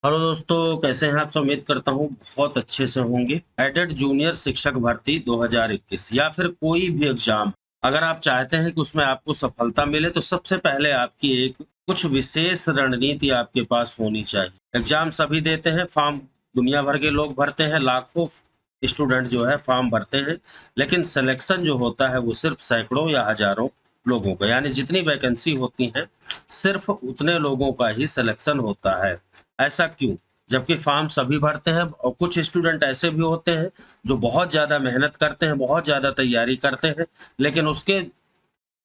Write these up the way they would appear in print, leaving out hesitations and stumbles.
Hello दोस्तों, कैसे हैं आप सब। उम्मीद करता हूँ बहुत अच्छे से होंगे। एडेड जूनियर शिक्षक भर्ती 2021 या फिर कोई भी एग्जाम अगर आप चाहते हैं कि उसमें आपको सफलता मिले तो सबसे पहले आपकी एक कुछ विशेष रणनीति आपके पास होनी चाहिए। एग्जाम सभी देते हैं, फॉर्म दुनिया भर के लोग भरते हैं, लाखों स्टूडेंट जो है फॉर्म भरते हैं, लेकिन सिलेक्शन जो होता है वो सिर्फ सैकड़ों या हजारों लोगों का, यानी जितनी वैकेंसी होती है सिर्फ उतने लोगों का ही सिलेक्शन होता है। ऐसा क्यों? जबकि फॉर्म सभी भरते हैं और कुछ स्टूडेंट ऐसे भी होते हैं जो बहुत ज़्यादा मेहनत करते हैं, बहुत ज़्यादा तैयारी करते हैं, लेकिन उसके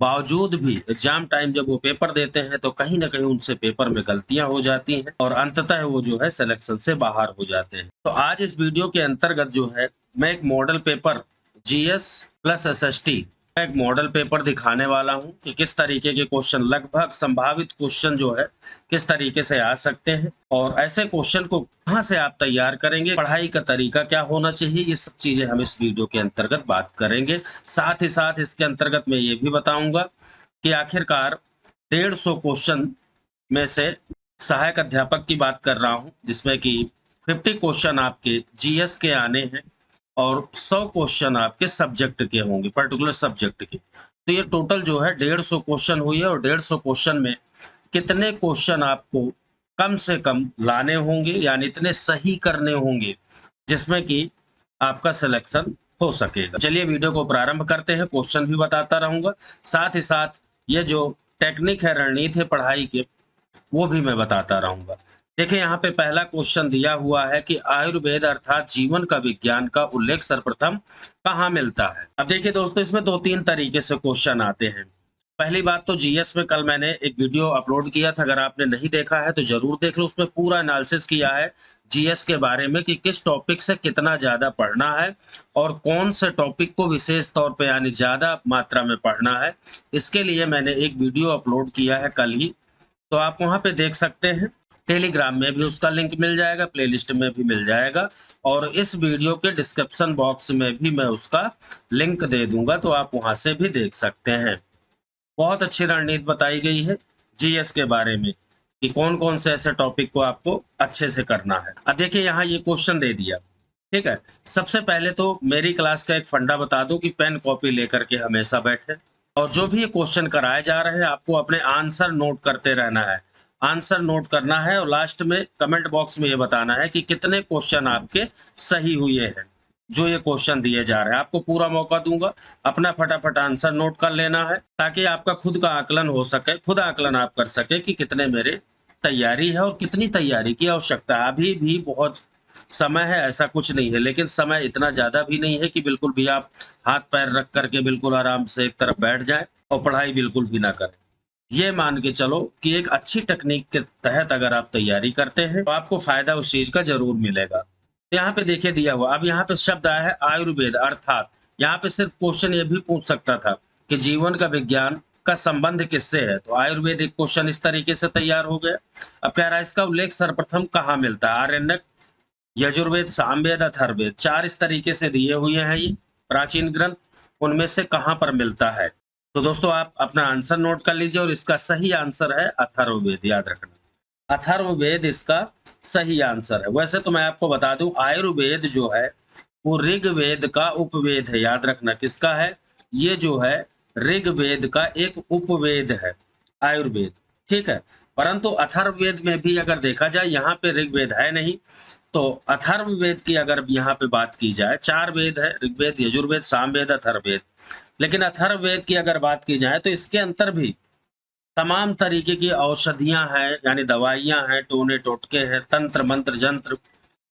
बावजूद भी एग्ज़ाम टाइम जब वो पेपर देते हैं तो कहीं न कहीं उनसे पेपर में गलतियाँ हो जाती हैं और अंततः वो जो है सिलेक्शन से बाहर हो जाते हैं। तो आज इस वीडियो के अंतर्गत जो है मैं एक model paper GS plus SST का एक मॉडल पेपर दिखाने वाला हूँ कि किस तरीके के क्वेश्चन, लगभग संभावित क्वेश्चन जो है किस तरीके से आ सकते हैं और ऐसे क्वेश्चन को कहाँ से आप तैयार करेंगे, पढ़ाई का तरीका क्या होना चाहिए, ये सब चीजें हम इस वीडियो के अंतर्गत बात करेंगे। साथ ही साथ इसके अंतर्गत मैं ये भी बताऊंगा कि आखिरकार 150 क्वेश्चन में से सहायक अध्यापक की बात कर रहा हूं जिसमें कि 50 क्वेश्चन आपके जीएस के आने हैं और 100 क्वेश्चन आपके सब्जेक्ट के होंगे, पर्टिकुलर सब्जेक्ट के। तो ये टोटल जो है 150 क्वेश्चन हुई है और 150 क्वेश्चन में कितने क्वेश्चन आपको कम से कम लाने होंगे, यानी इतने सही करने होंगे जिसमें कि आपका सिलेक्शन हो सकेगा। चलिए वीडियो को प्रारंभ करते हैं, क्वेश्चन भी बताता रहूंगा, साथ ही साथ ये जो टेक्निक है, रणनीति है पढ़ाई के, वो भी मैं बताता रहूंगा। देखिए यहाँ पे पहला क्वेश्चन दिया हुआ है कि आयुर्वेद अर्थात जीवन का विज्ञान का उल्लेख सर्वप्रथम कहाँ मिलता है। अब देखिए दोस्तों, इसमें दो तीन तरीके से क्वेश्चन आते हैं। पहली बात तो जीएस में कल मैंने एक वीडियो अपलोड किया था, अगर आपने नहीं देखा है तो जरूर देख लो। उसमें पूरा एनालिसिस किया है जीएस के बारे में कि किस टॉपिक से कितना ज्यादा पढ़ना है और कौन से टॉपिक को विशेष तौर पे यानी ज्यादा मात्रा में पढ़ना है। इसके लिए मैंने एक वीडियो अपलोड किया है कल ही, तो आप वहाँ पे देख सकते हैं। टेलीग्राम में भी उसका लिंक मिल जाएगा, प्लेलिस्ट में भी मिल जाएगा और इस वीडियो के डिस्क्रिप्शन बॉक्स में भी मैं उसका लिंक दे दूंगा, तो आप वहाँ से भी देख सकते हैं। बहुत अच्छी रणनीति बताई गई है जीएस के बारे में कि कौन-कौन से ऐसे टॉपिक को आपको अच्छे से करना है। अब देखिए यहाँ ये क्वेश्चन दे दिया, ठीक है। सबसे पहले तो मेरी क्लास का एक फंडा बता दूं कि पेन कॉपी लेकर के हमेशा बैठे और जो भी ये क्वेश्चन कराए जा रहे हैं आपको अपने आंसर नोट करते रहना है। आंसर नोट करना है और लास्ट में कमेंट बॉक्स में ये बताना है कि कितने क्वेश्चन आपके सही हुए हैं। जो ये क्वेश्चन दिए जा रहे हैं आपको पूरा मौका दूंगा, अपना फटाफट आंसर नोट कर लेना है ताकि आपका खुद का आकलन हो सके, खुद आकलन आप कर सके कि कितने मेरे तैयारी है और कितनी तैयारी की आवश्यकता है। अभी भी बहुत समय है, ऐसा कुछ नहीं है, लेकिन समय इतना ज्यादा भी नहीं है कि बिल्कुल भी आप हाथ पैर रख करके बिल्कुल आराम से एक तरफ बैठ जाए और पढ़ाई बिल्कुल भी ना करें। ये मान के चलो कि एक अच्छी टेक्निक के तहत अगर आप तैयारी करते हैं तो आपको फायदा उस चीज का जरूर मिलेगा। यहाँ पे देखिए दिया हुआ, अब यहाँ पे शब्द आया है आयुर्वेद अर्थात, यहाँ पे सिर्फ क्वेश्चन ये भी पूछ सकता था कि जीवन का विज्ञान का संबंध किससे है, तो आयुर्वेद एक क्वेश्चन इस तरीके से तैयार हो गया। अब कह रहा है इसका उल्लेख सर्वप्रथम कहाँ मिलता है, आरण्यक, यजुर्वेद, सामवेद, अथर्ववेद, चार इस तरीके से दिए हुए हैं ये प्राचीन ग्रंथ, उनमें से कहाँ पर मिलता है। तो दोस्तों आप अपना आंसर नोट कर लीजिए और इसका सही आंसर है अथर्ववेद, याद रखना अथर्ववेद इसका सही आंसर है। वैसे तो मैं आपको बता दूं आयुर्वेद जो है वो ऋग्वेद का उपवेद है, याद रखना किसका है, ये जो है ऋग्वेद का एक उपवेद है आयुर्वेद, ठीक है। परंतु अथर्ववेद में भी अगर देखा जाए यहाँ पे ऋग्वेद है नहीं, तो अथर्ववेद की अगर यहाँ पे बात की जाए, चार वेद है ऋग्वेद, यजुर्वेद, सामवेद, अथर्ववेद, लेकिन अथर्ववेद की अगर बात की जाए तो इसके अंदर भी तमाम तरीके की औषधियां हैं, यानी दवाइयां हैं, टोने टोटके हैं, तंत्र मंत्र जंत्र,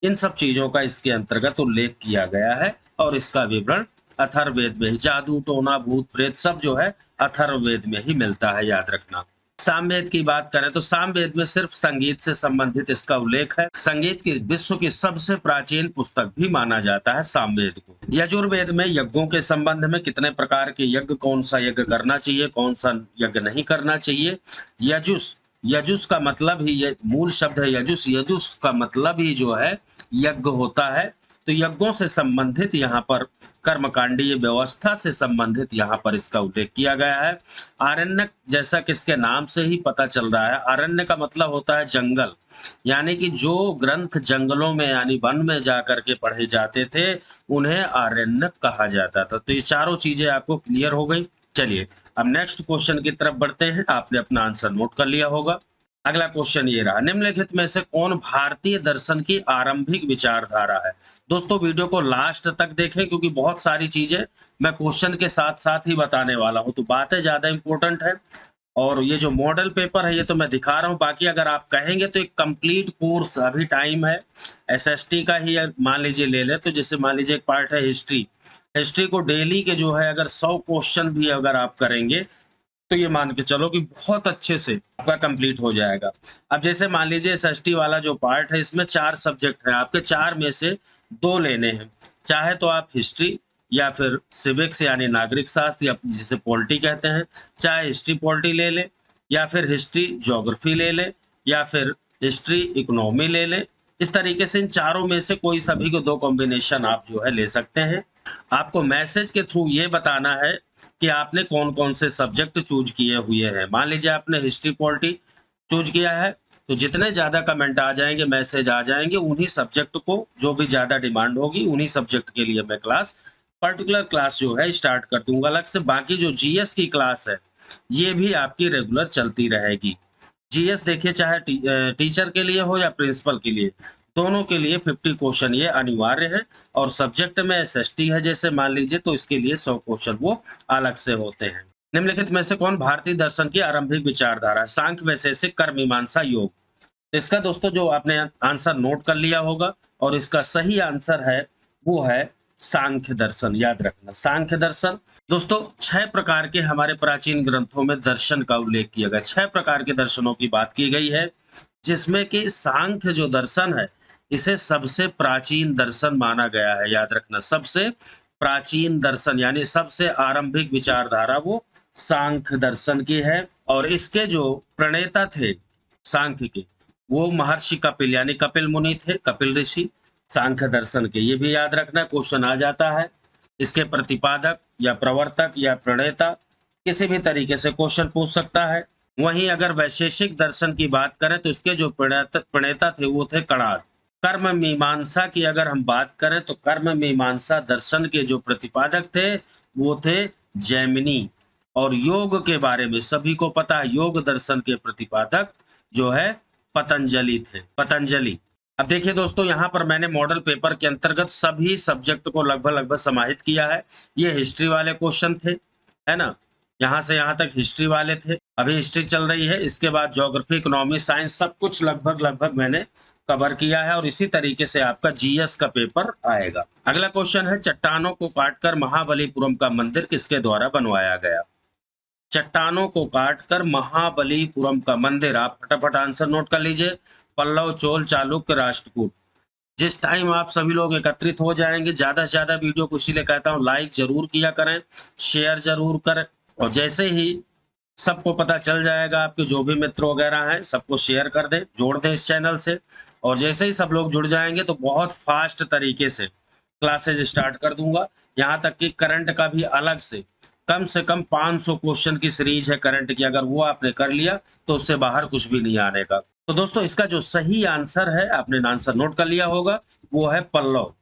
इन सब चीजों का इसके अंतर्गत उल्लेख किया गया है और इसका विवरण अथर्ववेद में ही, जादू टोना भूत प्रेत सब जो है अथर्ववेद में ही मिलता है, याद रखना। सामवेद की बात करें तो सामवेद में सिर्फ संगीत से संबंधित इसका उल्लेख है। संगीत की विश्व की सबसे प्राचीन पुस्तक भी माना जाता है सामवेद को। यजुर्वेद में यज्ञों के संबंध में कितने प्रकार के यज्ञ, कौन सा यज्ञ करना चाहिए, कौन सा यज्ञ नहीं करना चाहिए। यजुस, यजुस का मतलब ही, ये मूल शब्द है यजुस, यजुस का मतलब ही जो है यज्ञ होता है। तो यज्ञों से संबंधित यहाँ पर कर्मकांडीय व्यवस्था से संबंधित यहाँ पर इसका उल्लेख किया गया है। आरण्यक, जैसा कि इसके नाम से ही पता चल रहा है, आरण्य का मतलब होता है जंगल, यानी कि जो ग्रंथ जंगलों में यानी वन में जाकर के पढ़े जाते थे उन्हें आरण्यक कहा जाता था। तो ये चारों चीजें आपको क्लियर हो गई। चलिए अब नेक्स्ट क्वेश्चन की तरफ बढ़ते हैं। आपने अपना आंसर नोट कर लिया होगा। अगला क्वेश्चन ये रहा, निम्नलिखित में से कौन भारतीय दर्शन की आरंभिक विचारधारा है? दोस्तों वीडियो को लास्ट तक देखें क्योंकि बहुत सारी चीजें मैं क्वेश्चन के साथ साथ ही बताने वाला हूं, तो बातें ज्यादा इंपॉर्टेंट है। और ये जो मॉडल पेपर है ये तो मैं दिखा रहा हूँ, बाकी अगर आप कहेंगे तो एक कंप्लीट कोर्स अभी टाइम है एसएसटी का ही मान लीजिए ले ले, तो जैसे मान लीजिए एक पार्ट है हिस्ट्री, हिस्ट्री को डेली के जो है अगर 100 क्वेश्चन भी अगर आप करेंगे तो ये मान के चलो कि बहुत अच्छे से आपका कंप्लीट हो जाएगा। अब जैसे मान लीजिए एसएसटी वाला जो पार्ट है इसमें 4 सब्जेक्ट हैं, आपके 4 में से 2 लेने हैं, चाहे तो आप हिस्ट्री या फिर सिविक्स यानी नागरिक शास्त्र या जिसे पॉलिटी कहते हैं, चाहे हिस्ट्री पॉलिटी ले ले या फिर हिस्ट्री ज्योग्राफी ले ले या फिर हिस्ट्री इकोनॉमी ले ले। इस तरीके से इन चारों में से कोई सभी को 2 कॉम्बिनेशन आप जो है ले सकते हैं। आपको मैसेज के थ्रू ये बताना है कि आपने कौन कौन से सब्जेक्ट चूज किए हुए हैं। मान लीजिए आपने हिस्ट्री पॉलिटी चूज किया है तो जितने ज्यादा कमेंट आ जाएंगे, मैसेज आ जाएंगे, उन्हीं सब्जेक्ट को जो भी ज्यादा डिमांड होगी उन्हीं सब्जेक्ट के लिए मैं क्लास पर्टिकुलर क्लास जो है स्टार्ट कर दूंगा अलग से। बाकी जो जीएस की क्लास है ये भी आपकी रेगुलर चलती रहेगी। जीएस देखिए चाहे टीचर के लिए हो या प्रिंसिपल के लिए, दोनों के लिए 50 क्वेश्चन ये अनिवार्य है। और सब्जेक्ट में एसएसटी है जैसे मान लीजिए तो इसके लिए 100 क्वेश्चन वो अलग से होते हैं। निम्नलिखित में से कौन भारतीय दर्शन की आरंभिक विचारधारा? सांख्य, वैशेषिक, कर्म, मीमांसा, योग। इसका दोस्तों जो आपने आंसर नोट कर लिया होगा और इसका सही आंसर है वो है सांख्य दर्शन। याद रखना सांख्य दर्शन। दोस्तों 6 प्रकार के हमारे प्राचीन ग्रंथों में दर्शन का उल्लेख किया गया, 6 प्रकार के दर्शनों की बात की गई है, जिसमें कि सांख्य जो दर्शन है इसे सबसे प्राचीन दर्शन माना गया है। याद रखना सबसे प्राचीन दर्शन यानी सबसे आरंभिक विचारधारा वो सांख्य दर्शन की है। और इसके जो प्रणेता थे सांख्य के वो महर्षि कपिल यानी कपिल मुनि थे, कपिल ऋषि सांख्य दर्शन के। ये भी याद रखना क्वेश्चन आ जाता है। इसके प्रतिपादक या प्रवर्तक या प्रणेता किसी भी तरीके से क्वेश्चन पूछ सकता है। वहीं अगर वैशेषिक दर्शन की बात करें तो इसके जो प्रणेता थे वो थे कणाद। कर्म मीमांसा की अगर हम बात करें तो कर्म मीमांसा दर्शन के जो प्रतिपादक थे वो थे जैमिनी। और योग के बारे में सभी को पता है, योग दर्शन के प्रतिपादक जो है पतंजलि थे, पतंजलि। अब देखिए दोस्तों यहाँ पर मैंने मॉडल पेपर के अंतर्गत सभी सब्जेक्ट को लगभग समाहित किया है। ये हिस्ट्री वाले क्वेश्चन थे, है ना, यहाँ से यहाँ तक हिस्ट्री वाले थे, अभी हिस्ट्री चल रही है, इसके बाद ज्योग्राफी, इकोनॉमी, साइंस सब कुछ लगभग मैंने कवर किया है। और इसी तरीके से आपका जीएस का पेपर आएगा। अगला क्वेश्चन है, चट्टानों को काटकर महाबलीपुरम का मंदिर किसके द्वारा बनवाया गया? चट्टानों को काटकर महाबलीपुरम का मंदिर, आप फटाफट आंसर नोट कर लीजिए। पल्लव, चोल, चालुक्य, राष्ट्रकूट। जिस टाइम आप सभी लोग एकत्रित हो जाएंगे, ज्यादा से ज्यादा वीडियो को इसीलिए कहता हूं लाइक जरूर किया करें, शेयर जरूर करें। और जैसे ही सबको पता चल जाएगा, आपके जो भी मित्र वगैरह हैं सबको शेयर कर दें, जोड़ दें इस चैनल से। और जैसे ही सब लोग जुड़ जाएंगे तो बहुत फास्ट तरीके से क्लासेज स्टार्ट कर दूंगा। यहाँ तक कि करंट का भी अलग से कम 500 क्वेश्चन की सीरीज है करंट की, अगर वो आपने कर लिया तो उससे बाहर कुछ भी नहीं आने का। तो दोस्तों इसका जो सही आंसर है, आपने आंसर नोट कर लिया होगा, वो है पल्लव।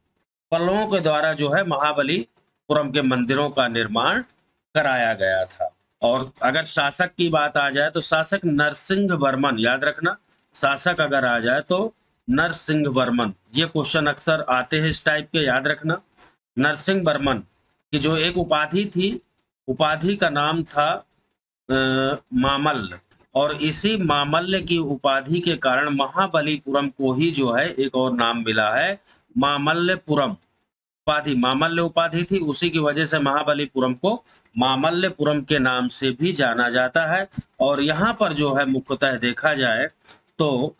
पल्लवों के द्वारा जो है महाबलीपुरम के मंदिरों का निर्माण कराया गया था। और अगर शासक की बात आ जाए तो शासक नरसिंह वर्मन, याद रखना शासक अगर आ जाए तो नरसिंह वर्मन। ये क्वेश्चन अक्सर आते हैं इस टाइप के, याद रखना। नरसिंह वर्मन की जो एक उपाधि थी, उपाधि का नाम था मामल्ल। और इसी मामल्य की उपाधि के कारण महाबलीपुरम को ही जो है एक और नाम मिला है मामल्लपुरम। उपाधि मामल्य उपाधि थी, उसी की वजह से महाबलीपुरम को मामल्लपुरम के नाम से भी जाना जाता है। और यहाँ पर जो है मुख्यतः देखा जाए तो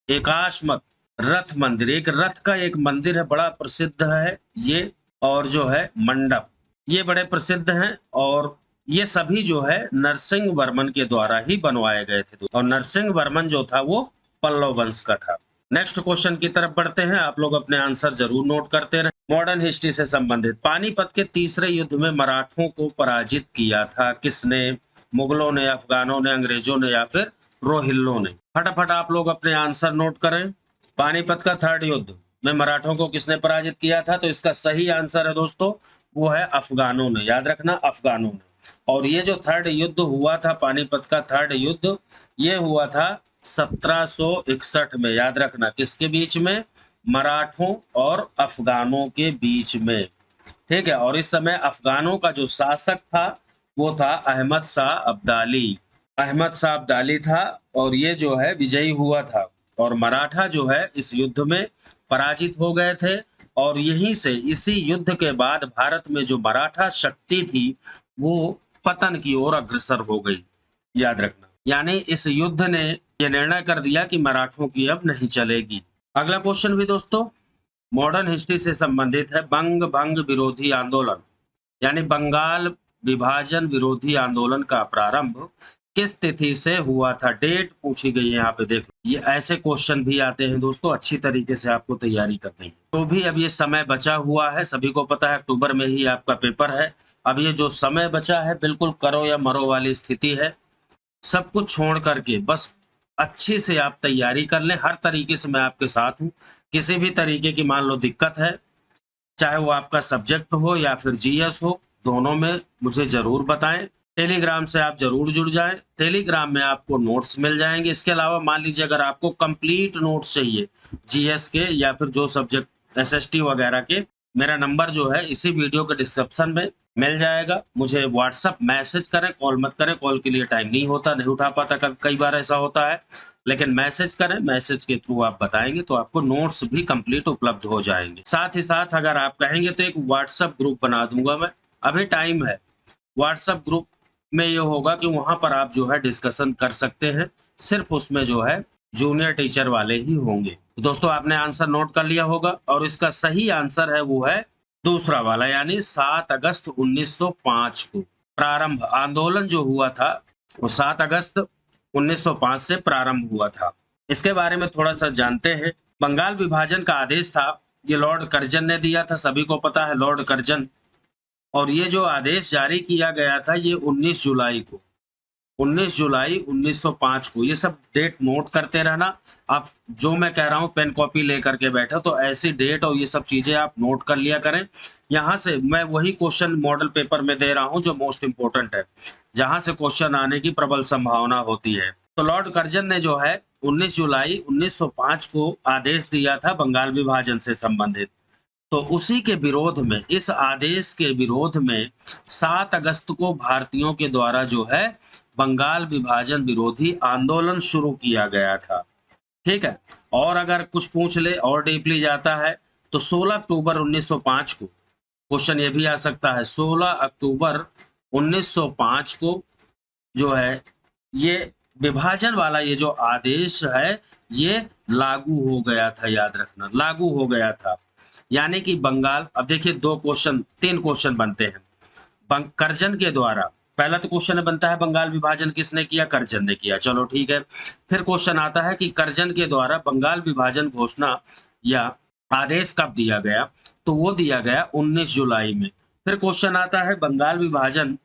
एकाश्मक रथ मंदिर, एक रथ का एक मंदिर है, बड़ा प्रसिद्ध है ये। और जो है मंडप, ये बड़े प्रसिद्ध हैं। और ये सभी जो है नरसिंह वर्मन के द्वारा ही बनवाए गए थे। और नरसिंह वर्मन जो था वो पल्लव वंश का था। नेक्स्ट क्वेश्चन की तरफ बढ़ते हैं, आप लोग अपने आंसर जरूर नोट करते रहे। मॉडर्न हिस्ट्री से संबंधित, पानीपत के तीसरे युद्ध में मराठों को पराजित किया था किसने? मुगलों ने, अफगानों ने, अंग्रेजों ने या फिर रोहिल्लों ने? फटाफट आप लोग अपने आंसर नोट करें। पानीपत का थर्ड युद्ध में मराठों को किसने पराजित किया था? तो इसका सही आंसर है दोस्तों, वो है अफगानों ने। याद रखना, अफगानों ने। और ये जो थर्ड युद्ध हुआ था, पानीपत का थर्ड युद्ध, ये हुआ था 1761 में। याद रखना, किसके बीच में? मराठों और अफगानों के बीच में। ठीक है। और इस समय अफगानों का जो शासक था वो था अहमद शाह अब्दाली। अहमद शाह अब्दाली था और ये जो है विजयी हुआ था, और मराठा जो है इस युद्ध में पराजित हो गए थे। और यहीं से, इसी युद्ध के बाद भारत में जो मराठा शक्ति थी वो पतन की ओर अग्रसर हो गई। याद रखना, यानी इस युद्ध ने यह निर्णय कर दिया कि मराठों की अब नहीं चलेगी। अगला क्वेश्चन भी दोस्तों मॉडर्न हिस्ट्री से संबंधित है। बंग भंग विरोधी आंदोलन, यानी बंगाल विभाजन विरोधी आंदोलन का प्रारंभ किस तिथि से हुआ था? डेट पूछी गई है यहाँ पे, देख लो। ये ऐसे क्वेश्चन भी आते हैं दोस्तों, अच्छी तरीके से आपको तैयारी करनी है। तो भी अब ये समय बचा हुआ है, सभी को पता है अक्टूबर में ही आपका पेपर है। अब ये जो समय बचा है बिल्कुल करो या मरो वाली स्थिति है। सब कुछ छोड़ करके बस अच्छे से आप तैयारी कर लें। हर तरीके से मैं आपके साथ हूँ। किसी भी तरीके की मान लो दिक्कत है, चाहे वो आपका सब्जेक्ट हो या फिर जीएस हो, दोनों में मुझे जरूर बताएं। टेलीग्राम से आप जरूर जुड़ जाएं। टेलीग्राम में आपको नोट्स मिल जाएंगे। इसके अलावा मान लीजिए अगर आपको कंप्लीट नोट्स चाहिए जीएस के या फिर जो सब्जेक्ट एसएसटी वगैरह के, मेरा नंबर जो है इसी वीडियो के डिस्क्रिप्शन में मिल जाएगा। मुझे व्हाट्सअप मैसेज करें, कॉल मत करें, कॉल के लिए टाइम नहीं होता, नहीं उठा पाता, कई बार ऐसा होता है। लेकिन मैसेज करें, मैसेज के थ्रू आप बताएंगे तो आपको नोट्स भी कंप्लीट उपलब्ध हो जाएंगे। साथ ही साथ अगर आप कहेंगे तो एक व्हाट्सएप ग्रुप बना दूंगा मैं, अभी टाइम है। व्हाट्सएप ग्रुप में ये होगा कि वहां पर आप जो है डिस्कशन कर सकते हैं। सिर्फ उसमें जो है जूनियर टीचर वाले ही होंगे। दोस्तों आपने आंसर नोट कर लिया होगा और इसका सही आंसर है वो है दूसरा वाला, यानी 7 अगस्त 1905 को प्रारंभ, आंदोलन जो हुआ था वो 7 अगस्त 1905 से प्रारंभ हुआ था। इसके बारे में थोड़ा सा जानते हैं। बंगाल विभाजन का आदेश था, ये लॉर्ड कर्जन ने दिया था, सभी को पता है लॉर्ड कर्जन। और ये जो आदेश जारी किया गया था ये 19 जुलाई को, 19 जुलाई 1905 को। ये सब डेट नोट करते रहना। आप जो मैं कह रहा हूँ पेन कॉपी लेकर के बैठो तो ऐसी डेट और ये सब चीजें आप नोट कर लिया करें। यहाँ से मैं वही क्वेश्चन मॉडल पेपर में दे रहा हूँ जो मोस्ट इंपोर्टेंट है, जहां से क्वेश्चन आने की प्रबल संभावना होती है। तो लॉर्ड कर्जन ने जो है 19 जुलाई 1905 को आदेश दिया था बंगाल विभाजन से संबंधित। तो उसी के विरोध में, इस आदेश के विरोध में 7 अगस्त को भारतीयों के द्वारा जो है बंगाल विभाजन विरोधी आंदोलन शुरू किया गया था। ठीक है। और अगर कुछ पूछ ले और डीपली जाता है तो 16 अक्टूबर 1905 को क्वेश्चन ये भी आ सकता है। 16 अक्टूबर 1905 को जो है ये विभाजन वाला ये जो आदेश है ये लागू हो गया था। याद रखना, लागू हो गया था। यानी कि बंगाल, अब देखिए 3 क्वेश्चन बनते हैं कर्जन के द्वारा। पहला तो क्वेश्चन बनता है बंगाल विभाजन किसने किया? कर्जन ने किया, चलो ठीक है। फिर क्वेश्चन आता है कि कर्जन के द्वारा बंगाल विभाजन घोषणा या आदेश कब दिया गया? तो वो दिया गया 19 जुलाई में। फिर क्वेश्चन आता है बंगाल विभाजन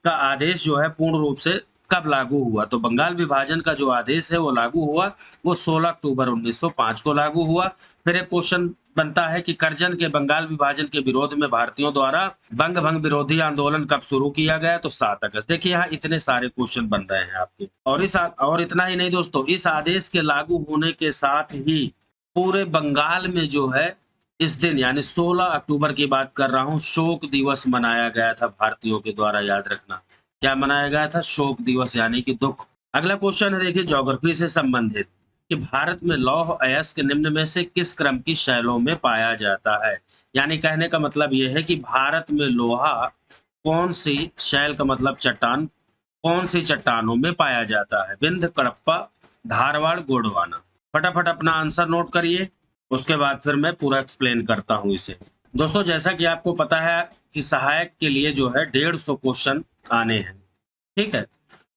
का आदेश जो है पूर्ण रूप से कब लागू हुआ? तो बंगाल विभाजन का जो आदेश है वो लागू हुआ, वो 16 अक्टूबर 1905 को लागू हुआ। फिर एक क्वेश्चन बनता है कि कर्जन के बंगाल विभाजन के विरोध में भारतीयों द्वारा बंग भंग विरोधी आंदोलन कब शुरू किया गया? तो 7 अगस्त। देखिए यहाँ इतने सारे क्वेश्चन बन रहे हैं आपके। और इतना ही नहीं दोस्तों, इस आदेश के लागू होने के साथ ही पूरे बंगाल में जो है इस दिन, यानी 16 अक्टूबर की बात कर रहा हूँ, शोक दिवस मनाया गया था भारतीयों के द्वारा। याद रखना, क्या मनाया गया था? शोक दिवस, यानी कि दुख। अगला क्वेश्चन है देखिए ज्योग्राफी से संबंधित, कि भारत में लौह अयस्क निम्न में से किस क्रम की शैलों में पाया जाता है? यानी कहने का मतलब यह है कि भारत में लोहा कौन सी शैल का मतलब चट्टान, कौन सी चट्टानों में पाया जाता है? विंध्य, कडप्पा, धारवाड़, गोंडवाना। फटाफट अपना आंसर नोट करिए, उसके बाद फिर मैं पूरा एक्सप्लेन करता हूं इसे। दोस्तों जैसा कि आपको पता है कि सहायक के लिए जो है 150 क्वेश्चन आने हैं। ठीक है।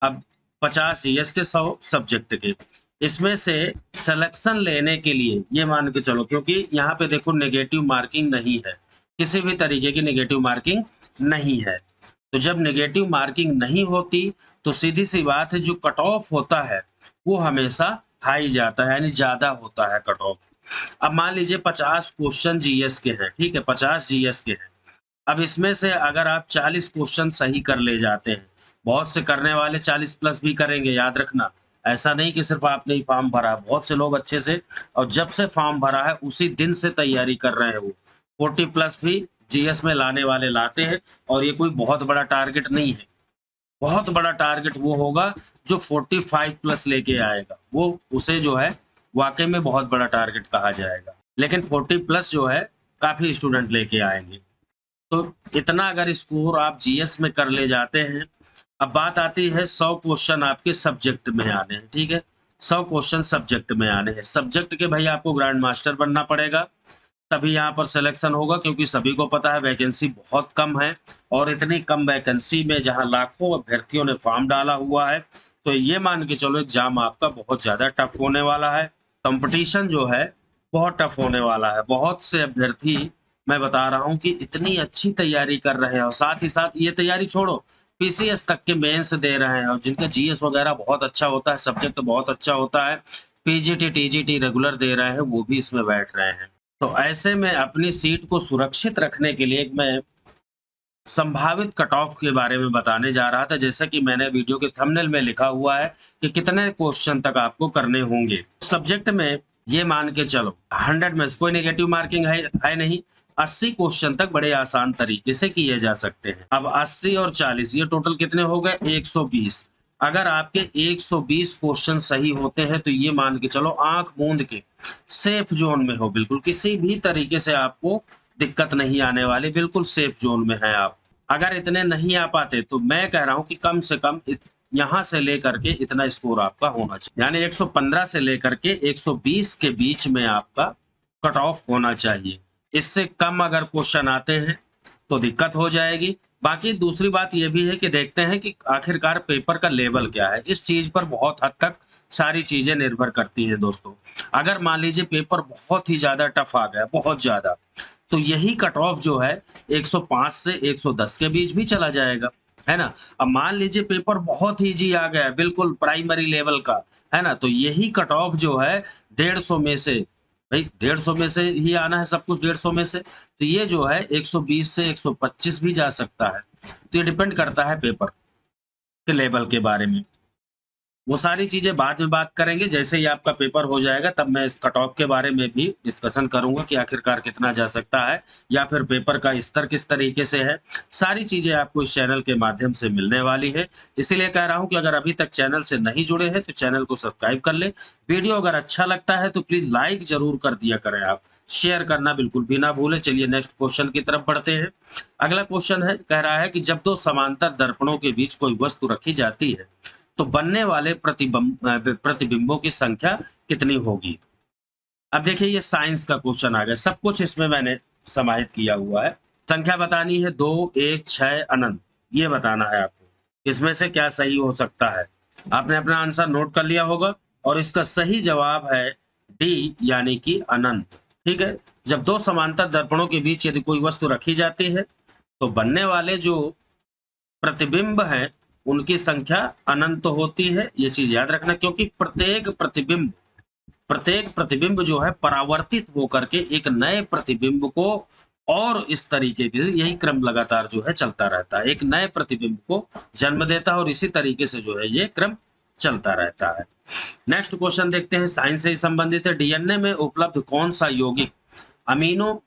अब 50 सीएस के, 100 सब्जेक्ट के। इसमें से सिलेक्शन लेने के लिए ये मान के चलो, क्योंकि यहाँ पे देखो नेगेटिव मार्किंग नहीं है, किसी भी तरीके की नेगेटिव मार्किंग नहीं है। तो जब नेगेटिव मार्किंग नहीं होती तो सीधी सी बात है, जो कट ऑफ होता है वो हमेशा हाई जाता है, यानी ज्यादा होता है कट ऑफ। अब मान लीजिए 50 क्वेश्चन जीएस के हैं, ठीक है, 50 जीएस के हैं। अब इसमें से अगर आप 40 क्वेश्चन सही कर ले जाते हैं, बहुत से करने वाले 40 प्लस भी करेंगे, याद रखना। ऐसा नहीं कि सिर्फ आपने ही फॉर्म भरा, बहुत से लोग अच्छे से और जब से फॉर्म भरा है उसी दिन से तैयारी कर रहे हैं, वो 40 प्लस भी जीएस में लाने वाले लाते हैं। और ये कोई बहुत बड़ा टारगेट नहीं है, बहुत बड़ा टारगेट वो होगा जो 45 प्लस लेके आएगा, वो उसे जो है वाकई में बहुत बड़ा टारगेट कहा जाएगा। लेकिन 40 प्लस जो है काफी स्टूडेंट लेके आएंगे। तो इतना अगर स्कोर आप जीएस में कर ले जाते हैं। अब बात आती है 100 क्वेश्चन आपके सब्जेक्ट में आने हैं, ठीक है, 100 क्वेश्चन सब्जेक्ट में आने हैं। सब्जेक्ट के भाई आपको ग्रैंड मास्टर बनना पड़ेगा, तभी यहाँ पर सिलेक्शन होगा, क्योंकि सभी को पता है वैकेंसी बहुत कम है। और इतनी कम वैकेंसी में जहाँ लाखों अभ्यर्थियों ने फॉर्म डाला हुआ है, तो ये मान के चलो एग्जाम आपका बहुत ज्यादा टफ होने वाला है। कंपटीशन जो है बहुत टफ होने वाला है। बहुत से अभ्यर्थी, मैं बता रहा हूँ कि इतनी अच्छी तैयारी कर रहे हैं, और साथ ही साथ ये तैयारी छोड़ो, पीसीएस तक के मेंस दे रहे हैं, और जिनका जीएस वगैरह बहुत अच्छा होता है, सब्जेक्ट बहुत अच्छा होता है, पीजीटी टीजीटी रेगुलर दे रहे हैं, वो भी इसमें बैठ रहे हैं। तो ऐसे में अपनी सीट को सुरक्षित रखने के लिए मैं संभावित कट ऑफ के बारे में बताने जा रहा था। जैसा कि मैंने वीडियो के थंबनेल में लिखा हुआ है कि कितने क्वेश्चन तक आपको करने होंगे सब्जेक्ट में। ये मान के चलो 100 में कोई नेगेटिव मार्किंग है नहीं, 80 क्वेश्चन तक बड़े आसान तरीके से किए जा सकते हैं। अब 80 और 40 ये टोटल कितने हो गए, 120। अगर आपके 120 क्वेश्चन सही होते हैं तो ये मान के चलो आंख मूंद के सेफ जोन में हो, बिल्कुल किसी भी तरीके से आपको दिक्कत नहीं आने वाली, बिल्कुल सेफ जोन में है आप। अगर इतने नहीं आ पाते तो मैं कह रहा हूं कि कम से कम यहाँ से लेकर के इतना स्कोर आपका होना चाहिए, यानी 115 से लेकर के 120 के बीच में आपका कट ऑफ होना चाहिए। इससे कम अगर क्वेश्चन आते हैं तो दिक्कत हो जाएगी। बाकी दूसरी बात यह भी है कि देखते हैं कि आखिरकार पेपर का लेवल क्या है, इस चीज पर बहुत हद तक सारी चीजें निर्भर करती हैं दोस्तों। अगर मान लीजिए पेपर बहुत ही ज्यादा टफ आ गया, बहुत ज्यादा, तो यही कट ऑफ जो है 105 से 110 के बीच भी चला जाएगा, है ना। अब मान लीजिए पेपर बहुत ही इजी आ गया, बिल्कुल प्राइमरी लेवल का, है ना, तो यही कट ऑफ जो है 150 में से, भाई 150 में से ही आना है सब कुछ, 150 में से, तो ये जो है 120 से 125 भी जा सकता है। तो ये डिपेंड करता है पेपर के लेवल के बारे में। वो सारी चीजें बाद में बात करेंगे, जैसे ही आपका पेपर हो जाएगा तब मैं इस कट ऑफ के बारे में भी डिस्कशन करूंगा कि आखिरकार कितना जा सकता है, या फिर पेपर का स्तर किस तरीके से है। सारी चीजें आपको इस चैनल के माध्यम से मिलने वाली है। इसीलिए कह रहा हूं कि अगर अभी तक चैनल से नहीं जुड़े हैं तो चैनल को सब्सक्राइब कर ले। वीडियो अगर अच्छा लगता है तो प्लीज लाइक जरूर कर दिया करें आप, शेयर करना बिल्कुल भी ना भूलें। चलिए नेक्स्ट क्वेश्चन की तरफ बढ़ते हैं। अगला क्वेश्चन है, कह रहा है कि जब दो समांतर दर्पणों के बीच कोई वस्तु रखी जाती है तो बनने वाले प्रतिबिंबों की संख्या कितनी होगी। अब देखिए ये साइंस का क्वेश्चन आ गया, सब कुछ इसमें मैंने समाहित किया हुआ है। संख्या बतानी है 2, 1, 6, अनंत, ये बताना है आपको, इसमें से क्या सही हो सकता है। आपने अपना आंसर नोट कर लिया होगा, और इसका सही जवाब है डी, यानी कि अनंत। ठीक है, जब दो समांतर दर्पणों के बीच यदि कोई वस्तु रखी जाती है तो बनने वाले जो प्रतिबिंब है उनकी संख्या अनंत होती है। ये चीज याद रखना, क्योंकि प्रत्येक प्रतिबिंब जो है परावर्तित होकर के एक नए प्रतिबिंब को, और इस तरीके के यही क्रम लगातार जो है चलता रहता है, एक नए प्रतिबिंब को जन्म देता है, और इसी तरीके से जो है ये क्रम चलता रहता है। नेक्स्ट क्वेश्चन देखते हैं, साइंस से ही संबंधित है। डीएनए में उपलब्ध कौन सा यौगिक अमीनो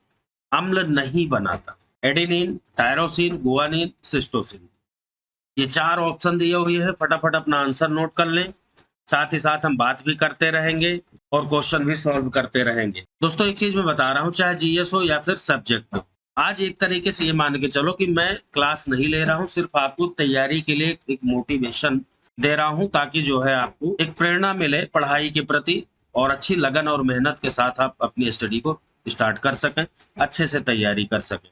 अम्ल नहीं बनाता। Adenine, tyrosine, guanine, cytosine. ये 4 ऑप्शन दिए हुए हैं, फटाफट अपना आंसर नोट कर लें। साथ ही साथ हम बात भी करते रहेंगे और क्वेश्चन भी सॉल्व करते रहेंगे। दोस्तों एक चीज मैं बता रहा हूँ, चाहे जीएस हो या फिर सब्जेक्ट हो, आज एक तरीके से ये मान के चलो कि मैं क्लास नहीं ले रहा हूँ, सिर्फ आपको तैयारी के लिए एक मोटिवेशन दे रहा हूँ, ताकि जो है आपको एक प्रेरणा मिले पढ़ाई के प्रति, और अच्छी लगन और मेहनत के साथ आप अपनी स्टडी को स्टार्ट कर सकें, अच्छे से तैयारी कर सकें।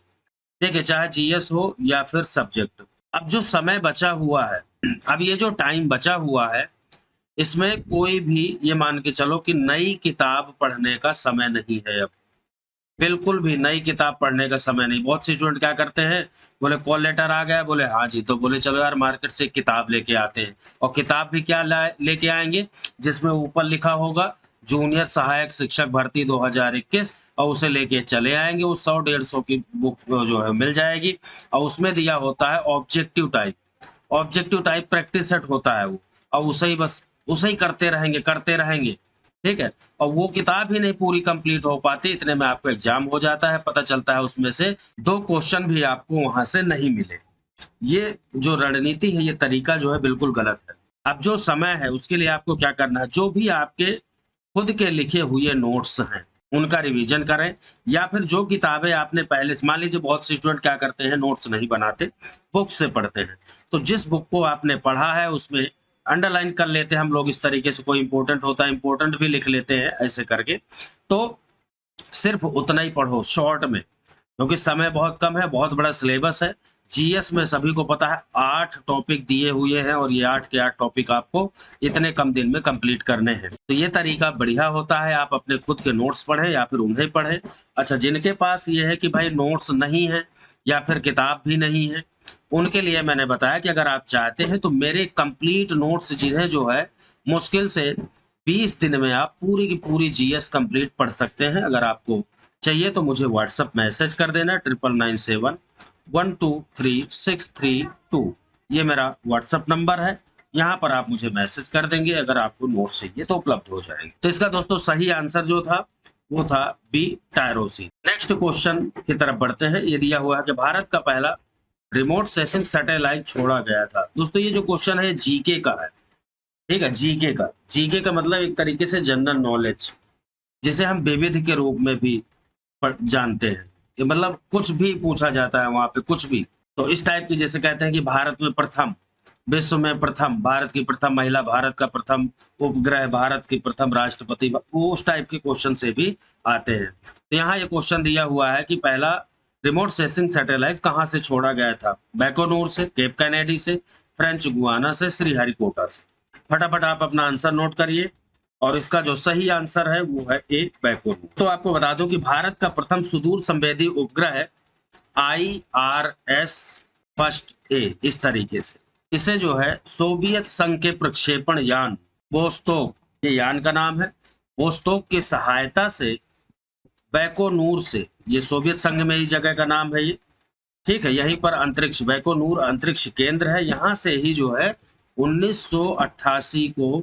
देखिए चाहे जीएस हो या फिर सब्जेक्ट। अब जो समय बचा हुआ है, अब ये जो टाइम बचा हुआ है, इसमें कोई भी ये मान के चलो कि नई किताब पढ़ने का समय नहीं है अब। बिल्कुल भी नई किताब पढ़ने का समय नहीं। बहुत से स्टूडेंट क्या करते हैं, बोले कॉल लेटर आ गया, बोले हाँ जी, तो बोले चलो यार मार्केट से एक किताब लेके आते हैं। और किताब भी क्या लेके आएँगे, जिसमें ऊपर लिखा होगा जूनियर सहायक शिक्षक भर्ती 2021 और उसे लेके चले आएँगे। वो 100-150 की बुक जो है मिल जाएगी और उसमें दिया होता है objective type. Objective type practice set होता है वो, और उसे ही करते रहेंगे, ठीक है? और वो किताब ही नहीं पूरी कंप्लीट हो पाती, इतने में आपका एग्ज़ाम हो जाता है, पता चलता है उसमें से 2 क्वेश्चन भी आपको वहाँ से नहीं मिले। ये जो रणनीति है, ये तरीका जो है बिल्कुल गलत है। अब जो समय है उसके लिए आपको क्या करना है, जो भी आपके खुद के लिखे हुए नोट्स हैं, उनका रिवीजन करें, या फिर जो किताबें आपने पहले से मान लीजिए बहुत से स्टूडेंट क्या करते हैं, नोट्स नहीं बनाते, बुक से पढ़ते हैं। तो जिस बुक को आपने पढ़ा है उसमें अंडरलाइन कर लेते हैं हम लोग, इस तरीके से कोई इम्पोर्टेंट होता है, इम्पोर्टेंट भी लिख लेते हैं ऐसे करके। तो सिर्फ़ उतना ही पढ़ो शॉर्ट में, क्योंकि समय बहुत कम है, बहुत बड़ा सिलेबस है। जीएस में सभी को पता है 8 टॉपिक दिए हुए हैं और ये 8 के 8 टॉपिक आपको इतने कम दिन में कंप्लीट करने हैं। तो ये तरीका बढ़िया होता है, आप अपने खुद के नोट्स पढ़ें या फिर उन्हें पढ़ें। अच्छा, जिनके पास ये है कि भाई नोट्स नहीं है या फिर किताब भी नहीं है, उनके लिए मैंने बताया कि अगर आप चाहते हैं तो मेरे कंप्लीट नोट्स जिन्हें जो है मुश्किल से 20 दिन में आप पूरी की पूरी जीएस कंप्लीट पढ़ सकते हैं। अगर आपको चाहिए तो मुझे व्हाट्सएप मैसेज कर देना 9997123632। ये मेरा व्हाट्सएप नंबर है। यहाँ पर आप मुझे मैसेज कर देंगे, अगर आपको नोट्स चाहिए तो उपलब्ध हो जाएंगे। तो इसका दोस्तों सही आंसर जो था वो था बी, टायरोसिन। नेक्स्ट क्वेश्चन की तरफ बढ़ते हैं। ये दिया हुआ है कि भारत का पहला रिमोट सेंसिंग सैटेलाइट छोड़ा गया था। दोस्तों ये जो क्वेश्चन है जीके का है, ठीक है? जीके का मतलब एक तरीके से जनरल नॉलेज, जिसे हम विविध के रूप में भी जानते हैं। कि मतलब कुछ भी पूछा जाता है वहाँ पे, कुछ भी। तो इस टाइप की, जैसे कहते हैं कि भारत में प्रथम, विश्व में प्रथम, भारत की प्रथम महिला, भारत का प्रथम उपग्रह, भारत की प्रथम राष्ट्रपति, वो उस टाइप के क्वेश्चन से भी आते हैं। तो यहाँ ये क्वेश्चन दिया हुआ है कि पहला रिमोट सेंसिंग सैटेलाइट कहाँ से छोड़ा गया था? बैकोनूर से, केप कैनेडी से, फ्रेंच गुआना से, श्रीहरिकोटा से। फटाफट आप अपना आंसर नोट करिए, और इसका जो सही आंसर है वो है ए, बैकोनूर। तो आपको बता दूं कि भारत का प्रथम सुदूर संवेदी उपग्रह IRS फर्स्ट ए, इस तरीके से इसे जो है सोवियत संघ के प्रक्षेपण यान वोस्तोक, ये यान का नाम है, वोस्तोक की सहायता से बैकोनूर से, ये सोवियत संघ में ही जगह का नाम है ये, ठीक है? यहीं पर अंतरिक्ष, बैकोनूर अंतरिक्ष केंद्र है, यहाँ से ही जो है 1988 को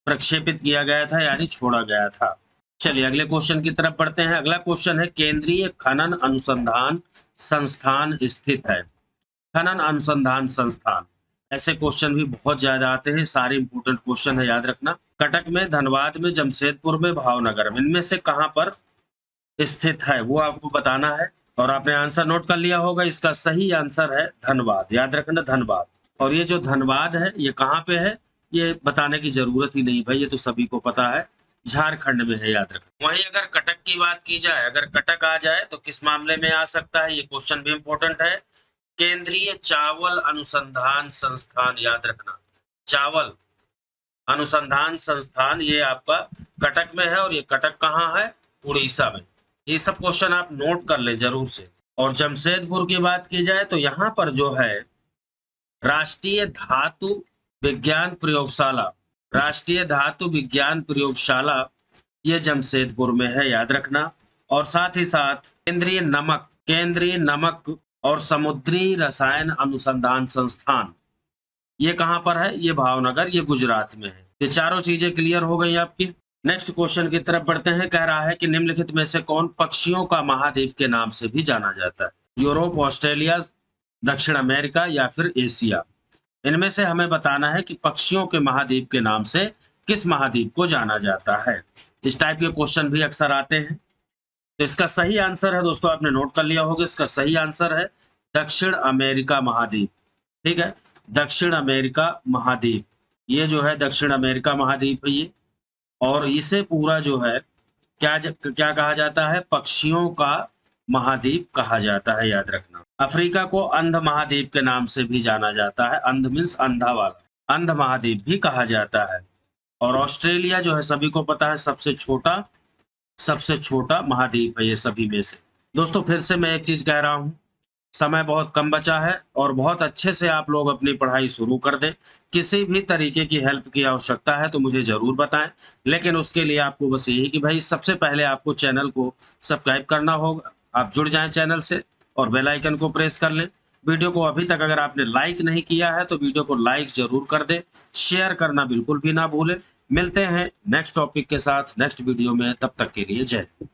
प्रक्षेपित किया गया था, यानी छोड़ा गया था। चलिए अगले क्वेश्चन की तरफ बढ़ते हैं। अगला क्वेश्चन है, केंद्रीय खनन अनुसंधान संस्थान स्थित है। खनन अनुसंधान संस्थान, ऐसे क्वेश्चन भी बहुत ज्यादा आते हैं, सारे इंपोर्टेंट क्वेश्चन है, याद रखना। कटक में, धनबाद में, जमशेदपुर में, भावनगर में, इनमें से कहाँ पर स्थित है वो आपको बताना है। और आपने आंसर नोट कर लिया होगा, इसका सही आंसर है धनबाद, याद रखना धनबाद। और ये जो धनबाद है ये कहाँ पे है, ये बताने की जरूरत ही नहीं भाई, ये तो सभी को पता है, झारखंड में है, याद रखना। वहीं अगर कटक की बात की जाए, अगर कटक आ जाए तो किस मामले में आ सकता है, ये क्वेश्चन भी इंपॉर्टेंट है। केंद्रीय चावल अनुसंधान संस्थान, याद रखना, चावल अनुसंधान संस्थान ये आपका कटक में है, और ये कटक कहाँ है, उड़ीसा में। ये सब क्वेश्चन आप नोट कर ले जरूर से। और जमशेदपुर की बात की जाए तो यहाँ पर जो है राष्ट्रीय धातु विज्ञान प्रयोगशाला, राष्ट्रीय धातु विज्ञान प्रयोगशाला, ये जमशेदपुर में है, याद रखना। और साथ ही साथ केंद्रीय नमक और समुद्री रसायन अनुसंधान संस्थान, ये कहाँ पर है, ये भावनगर, ये गुजरात में है। ये चारों चीजें क्लियर हो गई आपकी। नेक्स्ट क्वेश्चन की तरफ बढ़ते हैं। कह रहा है कि निम्नलिखित में से कौन पक्षियों का महाद्वीप के नाम से भी जाना जाता है? यूरोप, ऑस्ट्रेलिया, दक्षिण अमेरिका या फिर एशिया। इनमें से हमें बताना है कि पक्षियों के महाद्वीप के नाम से किस महाद्वीप को जाना जाता है। इस टाइप के क्वेश्चन भी अक्सर आते हैं। तो इसका सही आंसर है दोस्तों, आपने नोट कर लिया होगा, इसका सही आंसर है दक्षिण अमेरिका महाद्वीप, ठीक है? दक्षिण अमेरिका महाद्वीप, ये जो है दक्षिण अमेरिका महाद्वीप है ये। और इसे पूरा जो है क्या कहा जाता है, पक्षियों का महाद्वीप कहा जाता है, याद रखना। अफ्रीका को अंध महाद्वीप के नाम से भी जाना जाता है, अंध मीन्स अंधा वाला, अंध महाद्वीप भी कहा जाता है। और ऑस्ट्रेलिया जो है सभी को पता है सबसे छोटा महाद्वीप है ये सभी में से। दोस्तों फिर से मैं एक चीज़ कह रहा हूँ, समय बहुत कम बचा है और बहुत अच्छे से आप लोग अपनी पढ़ाई शुरू कर दें। किसी भी तरीके की हेल्प की आवश्यकता है तो मुझे ज़रूर बताएँ। लेकिन उसके लिए आपको बस यही कि भाई सबसे पहले आपको चैनल को सब्सक्राइब करना होगा। आप जुड़ जाएँ चैनल से और बेल आइकन को प्रेस कर लें। वीडियो को अभी तक अगर आपने लाइक नहीं किया है तो वीडियो को लाइक ज़रूर कर दें। शेयर करना बिल्कुल भी ना भूलें। मिलते हैं नेक्स्ट टॉपिक के साथ नेक्स्ट वीडियो में, तब तक के लिए जय हिंद।